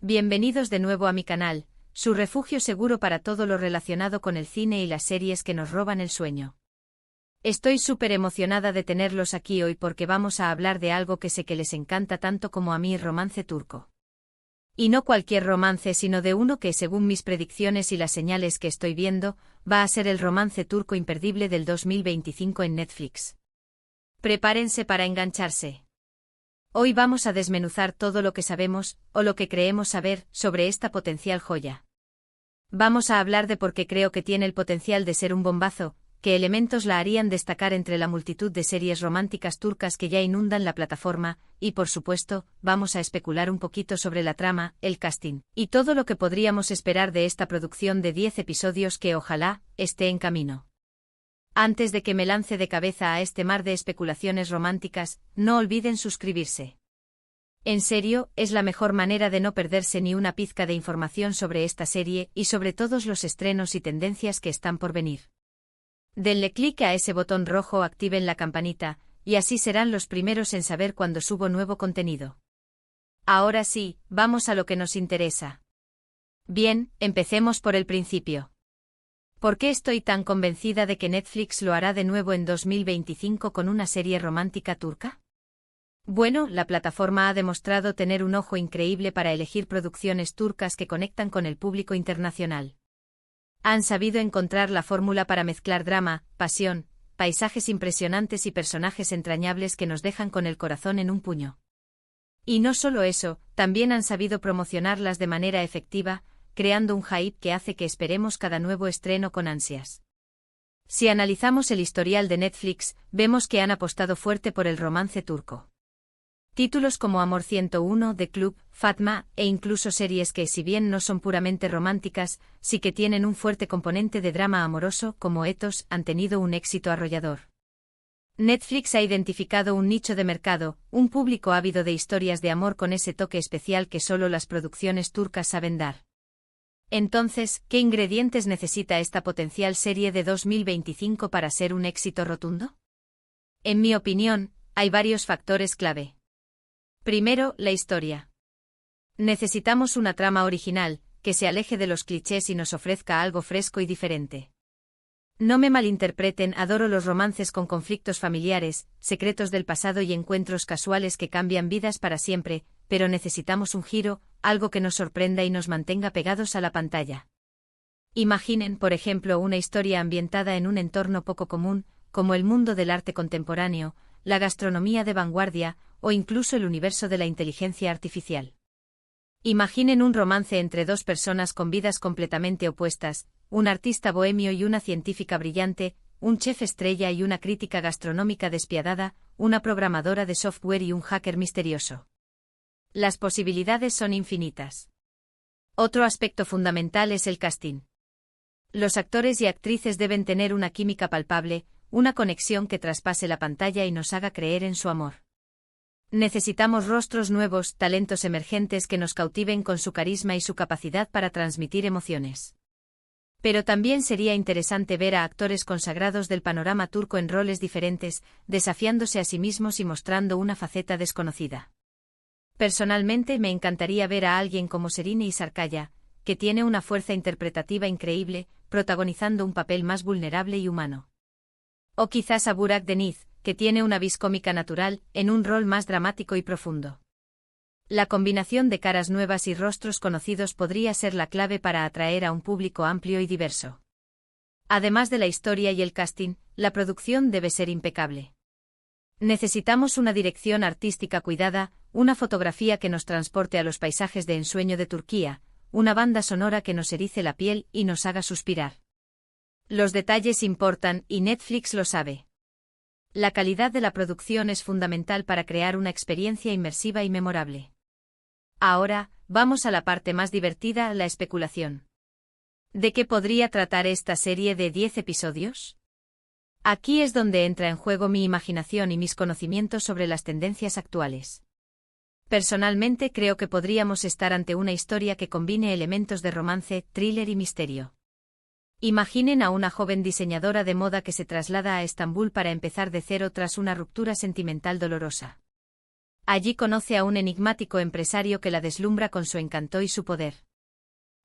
Bienvenidos de nuevo a mi canal, su refugio seguro para todo lo relacionado con el cine y las series que nos roban el sueño. Estoy súper emocionada de tenerlos aquí hoy porque vamos a hablar de algo que sé que les encanta tanto como a mí: romance turco. Y no cualquier romance, sino de uno que, según mis predicciones y las señales que estoy viendo, va a ser el romance turco imperdible del 2025 en Netflix. Prepárense para engancharse. Hoy vamos a desmenuzar todo lo que sabemos, o lo que creemos saber, sobre esta potencial joya. Vamos a hablar de por qué creo que tiene el potencial de ser un bombazo, qué elementos la harían destacar entre la multitud de series románticas turcas que ya inundan la plataforma, y por supuesto, vamos a especular un poquito sobre la trama, el casting, y todo lo que podríamos esperar de esta producción de 10 episodios que ojalá esté en camino. Antes de que me lance de cabeza a este mar de especulaciones románticas, no olviden suscribirse. En serio, es la mejor manera de no perderse ni una pizca de información sobre esta serie y sobre todos los estrenos y tendencias que están por venir. Denle clic a ese botón rojo, activen la campanita, y así serán los primeros en saber cuando subo nuevo contenido. Ahora sí, vamos a lo que nos interesa. Bien, empecemos por el principio. ¿Por qué estoy tan convencida de que Netflix lo hará de nuevo en 2025 con una serie romántica turca? Bueno, la plataforma ha demostrado tener un ojo increíble para elegir producciones turcas que conectan con el público internacional. Han sabido encontrar la fórmula para mezclar drama, pasión, paisajes impresionantes y personajes entrañables que nos dejan con el corazón en un puño. Y no solo eso, también han sabido promocionarlas de manera efectiva, creando un hype que hace que esperemos cada nuevo estreno con ansias. Si analizamos el historial de Netflix, vemos que han apostado fuerte por el romance turco. Títulos como Amor 101, The Club, Fatma, e incluso series que, si bien no son puramente románticas, sí que tienen un fuerte componente de drama amoroso, como Ethos, han tenido un éxito arrollador. Netflix ha identificado un nicho de mercado, un público ávido de historias de amor con ese toque especial que solo las producciones turcas saben dar. Entonces, ¿qué ingredientes necesita esta potencial serie de 2025 para ser un éxito rotundo? En mi opinión, hay varios factores clave. Primero, la historia. Necesitamos una trama original, que se aleje de los clichés y nos ofrezca algo fresco y diferente. No me malinterpreten, adoro los romances con conflictos familiares, secretos del pasado y encuentros casuales que cambian vidas para siempre, pero necesitamos un giro, algo que nos sorprenda y nos mantenga pegados a la pantalla. Imaginen, por ejemplo, una historia ambientada en un entorno poco común, como el mundo del arte contemporáneo, la gastronomía de vanguardia, o incluso el universo de la inteligencia artificial. Imaginen un romance entre dos personas con vidas completamente opuestas, un artista bohemio y una científica brillante, un chef estrella y una crítica gastronómica despiadada, una programadora de software y un hacker misterioso. Las posibilidades son infinitas. Otro aspecto fundamental es el casting. Los actores y actrices deben tener una química palpable, una conexión que traspase la pantalla y nos haga creer en su amor. Necesitamos rostros nuevos, talentos emergentes que nos cautiven con su carisma y su capacidad para transmitir emociones. Pero también sería interesante ver a actores consagrados del panorama turco en roles diferentes, desafiándose a sí mismos y mostrando una faceta desconocida. Personalmente me encantaría ver a alguien como Serine Sarkaya, que tiene una fuerza interpretativa increíble, protagonizando un papel más vulnerable y humano. O quizás a Burak Deniz, que tiene una vis cómica natural, en un rol más dramático y profundo. La combinación de caras nuevas y rostros conocidos podría ser la clave para atraer a un público amplio y diverso. Además de la historia y el casting, la producción debe ser impecable. Necesitamos una dirección artística cuidada, una fotografía que nos transporte a los paisajes de ensueño de Turquía, una banda sonora que nos erice la piel y nos haga suspirar. Los detalles importan y Netflix lo sabe. La calidad de la producción es fundamental para crear una experiencia inmersiva y memorable. Ahora, vamos a la parte más divertida, la especulación. ¿De qué podría tratar esta serie de 10 episodios? Aquí es donde entra en juego mi imaginación y mis conocimientos sobre las tendencias actuales. Personalmente creo que podríamos estar ante una historia que combine elementos de romance, thriller y misterio. Imaginen a una joven diseñadora de moda que se traslada a Estambul para empezar de cero tras una ruptura sentimental dolorosa. Allí conoce a un enigmático empresario que la deslumbra con su encanto y su poder.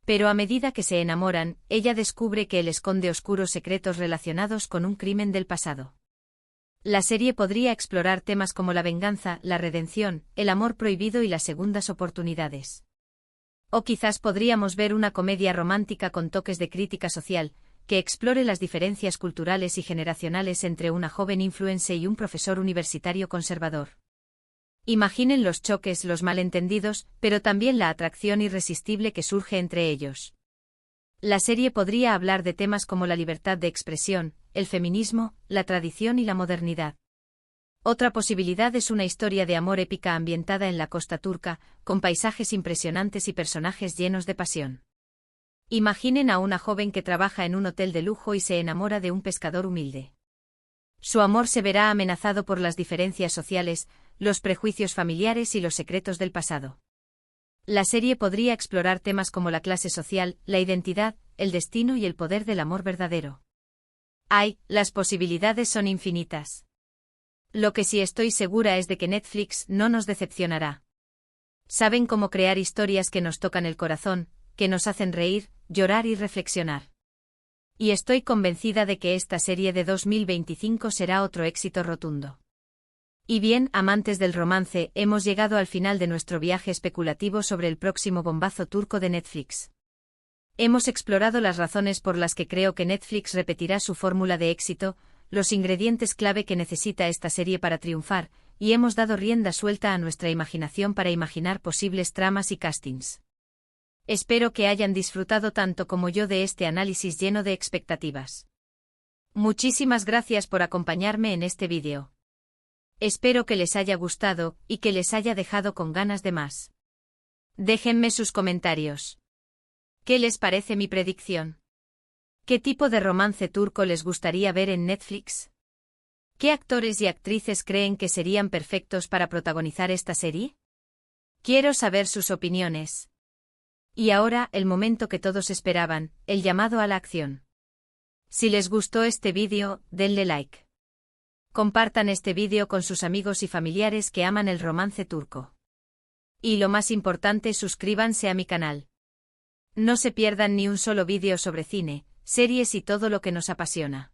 Pero a medida que se enamoran, ella descubre que él esconde oscuros secretos relacionados con un crimen del pasado. La serie podría explorar temas como la venganza, la redención, el amor prohibido y las segundas oportunidades. O quizás podríamos ver una comedia romántica con toques de crítica social, que explore las diferencias culturales y generacionales entre una joven influencer y un profesor universitario conservador. Imaginen los choques, los malentendidos, pero también la atracción irresistible que surge entre ellos. La serie podría hablar de temas como la libertad de expresión, el feminismo, la tradición y la modernidad. Otra posibilidad es una historia de amor épica ambientada en la costa turca, con paisajes impresionantes y personajes llenos de pasión. Imaginen a una joven que trabaja en un hotel de lujo y se enamora de un pescador humilde. Su amor se verá amenazado por las diferencias sociales, los prejuicios familiares y los secretos del pasado. La serie podría explorar temas como la clase social, la identidad, el destino y el poder del amor verdadero. Las posibilidades son infinitas. Lo que sí estoy segura es de que Netflix no nos decepcionará. Saben cómo crear historias que nos tocan el corazón, que nos hacen reír, llorar y reflexionar. Y estoy convencida de que esta serie de 2025 será otro éxito rotundo. Y bien, amantes del romance, hemos llegado al final de nuestro viaje especulativo sobre el próximo bombazo turco de Netflix. Hemos explorado las razones por las que creo que Netflix repetirá su fórmula de éxito, los ingredientes clave que necesita esta serie para triunfar, y hemos dado rienda suelta a nuestra imaginación para imaginar posibles tramas y castings. Espero que hayan disfrutado tanto como yo de este análisis lleno de expectativas. Muchísimas gracias por acompañarme en este vídeo. Espero que les haya gustado y que les haya dejado con ganas de más. Déjenme sus comentarios. ¿Qué les parece mi predicción? ¿Qué tipo de romance turco les gustaría ver en Netflix? ¿Qué actores y actrices creen que serían perfectos para protagonizar esta serie? Quiero saber sus opiniones. Y ahora, el momento que todos esperaban, el llamado a la acción. Si les gustó este vídeo, denle like. Compartan este vídeo con sus amigos y familiares que aman el romance turco. Y lo más importante, suscríbanse a mi canal. No se pierdan ni un solo vídeo sobre cine, series y todo lo que nos apasiona.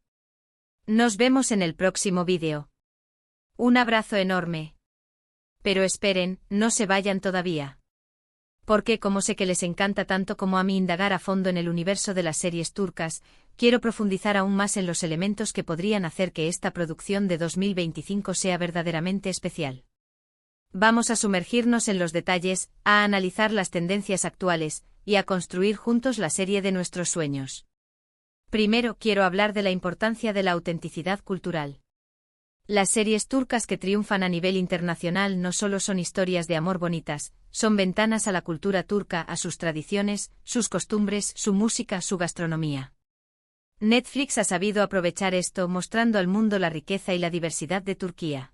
Nos vemos en el próximo vídeo. Un abrazo enorme. Pero esperen, no se vayan todavía. Porque como sé que les encanta tanto como a mí indagar a fondo en el universo de las series turcas, quiero profundizar aún más en los elementos que podrían hacer que esta producción de 2025 sea verdaderamente especial. Vamos a sumergirnos en los detalles, a analizar las tendencias actuales, y a construir juntos la serie de nuestros sueños. Primero quiero hablar de la importancia de la autenticidad cultural. Las series turcas que triunfan a nivel internacional no solo son historias de amor bonitas, son ventanas a la cultura turca, a sus tradiciones, sus costumbres, su música, su gastronomía. Netflix ha sabido aprovechar esto mostrando al mundo la riqueza y la diversidad de Turquía.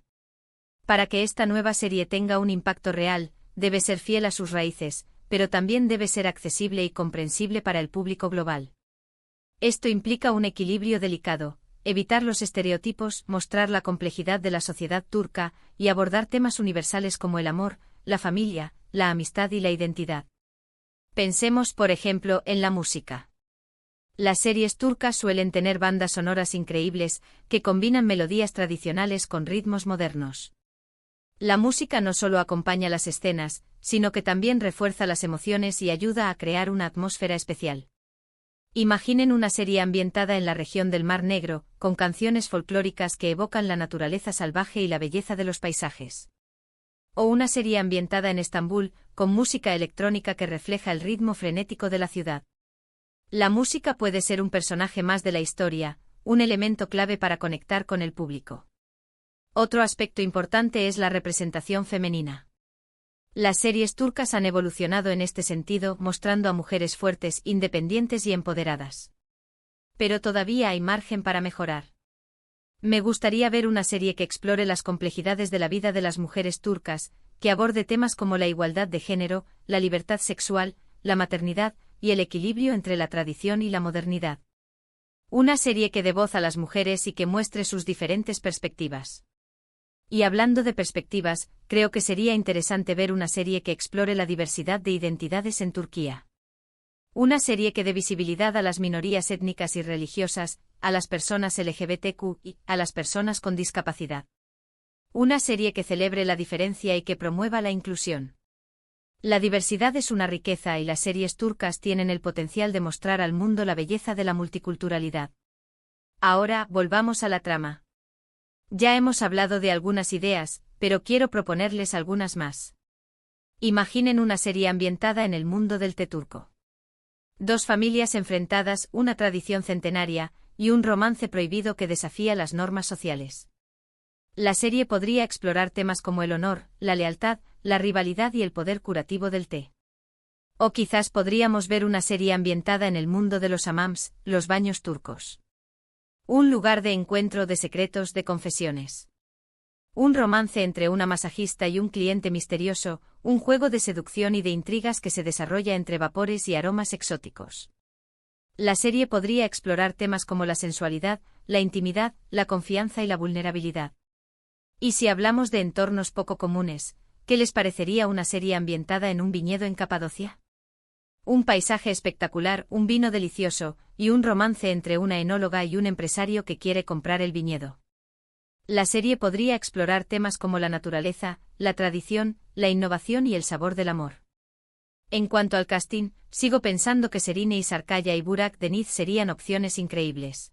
Para que esta nueva serie tenga un impacto real, debe ser fiel a sus raíces, pero también debe ser accesible y comprensible para el público global. Esto implica un equilibrio delicado, evitar los estereotipos, mostrar la complejidad de la sociedad turca y abordar temas universales como el amor, la familia, la amistad y la identidad. Pensemos, por ejemplo, en la música. Las series turcas suelen tener bandas sonoras increíbles, que combinan melodías tradicionales con ritmos modernos. La música no solo acompaña las escenas, sino que también refuerza las emociones y ayuda a crear una atmósfera especial. Imaginen una serie ambientada en la región del Mar Negro, con canciones folclóricas que evocan la naturaleza salvaje y la belleza de los paisajes. O una serie ambientada en Estambul, con música electrónica que refleja el ritmo frenético de la ciudad. La música puede ser un personaje más de la historia, un elemento clave para conectar con el público. Otro aspecto importante es la representación femenina. Las series turcas han evolucionado en este sentido, mostrando a mujeres fuertes, independientes y empoderadas. Pero todavía hay margen para mejorar. Me gustaría ver una serie que explore las complejidades de la vida de las mujeres turcas, que aborde temas como la igualdad de género, la libertad sexual, la maternidad y el equilibrio entre la tradición y la modernidad. Una serie que dé voz a las mujeres y que muestre sus diferentes perspectivas. Y hablando de perspectivas, creo que sería interesante ver una serie que explore la diversidad de identidades en Turquía. Una serie que dé visibilidad a las minorías étnicas y religiosas, a las personas LGBTQ y a las personas con discapacidad. Una serie que celebre la diferencia y que promueva la inclusión. La diversidad es una riqueza y las series turcas tienen el potencial de mostrar al mundo la belleza de la multiculturalidad. Ahora, volvamos a la trama. Ya hemos hablado de algunas ideas, pero quiero proponerles algunas más. Imaginen una serie ambientada en el mundo del té turco. Dos familias enfrentadas, una tradición centenaria, y un romance prohibido que desafía las normas sociales. La serie podría explorar temas como el honor, la lealtad, la rivalidad y el poder curativo del té. O quizás podríamos ver una serie ambientada en el mundo de los hamams, los baños turcos. Un lugar de encuentro de secretos, de confesiones. Un romance entre una masajista y un cliente misterioso, un juego de seducción y de intrigas que se desarrolla entre vapores y aromas exóticos. La serie podría explorar temas como la sensualidad, la intimidad, la confianza y la vulnerabilidad. Y si hablamos de entornos poco comunes, ¿qué les parecería una serie ambientada en un viñedo en Capadocia? Un paisaje espectacular, un vino delicioso, y un romance entre una enóloga y un empresario que quiere comprar el viñedo. La serie podría explorar temas como la naturaleza, la tradición, la innovación y el sabor del amor. En cuanto al casting, sigo pensando que Serine Sarkaya y Burak Deniz serían opciones increíbles.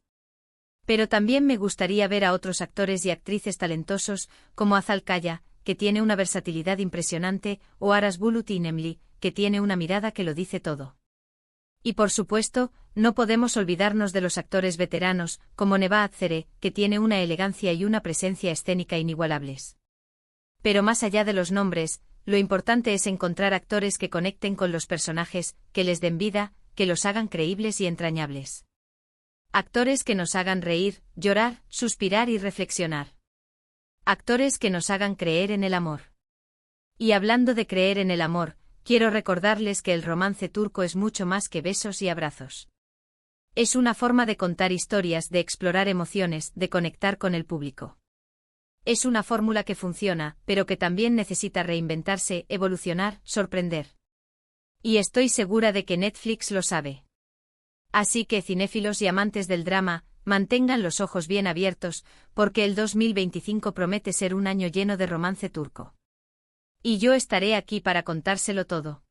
Pero también me gustaría ver a otros actores y actrices talentosos, como Azal Kaya, que tiene una versatilidad impresionante, o Aras Bulut Inemli, que tiene una mirada que lo dice todo. Y por supuesto, no podemos olvidarnos de los actores veteranos, como Nebahat Zere, que tiene una elegancia y una presencia escénica inigualables. Pero más allá de los nombres, lo importante es encontrar actores que conecten con los personajes, que les den vida, que los hagan creíbles y entrañables. Actores que nos hagan reír, llorar, suspirar y reflexionar. Actores que nos hagan creer en el amor. Y hablando de creer en el amor, quiero recordarles que el romance turco es mucho más que besos y abrazos. Es una forma de contar historias, de explorar emociones, de conectar con el público. Es una fórmula que funciona, pero que también necesita reinventarse, evolucionar, sorprender. Y estoy segura de que Netflix lo sabe. Así que cinéfilos y amantes del drama, mantengan los ojos bien abiertos, porque el 2025 promete ser un año lleno de romance turco. Y yo estaré aquí para contárselo todo.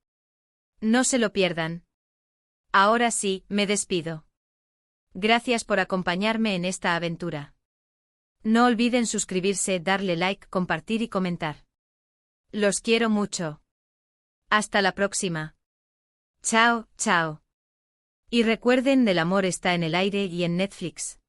No se lo pierdan. Ahora sí, me despido. Gracias por acompañarme en esta aventura. No olviden suscribirse, darle like, compartir y comentar. Los quiero mucho. Hasta la próxima. Chao, chao. Y recuerden, el amor está en el aire y en Netflix.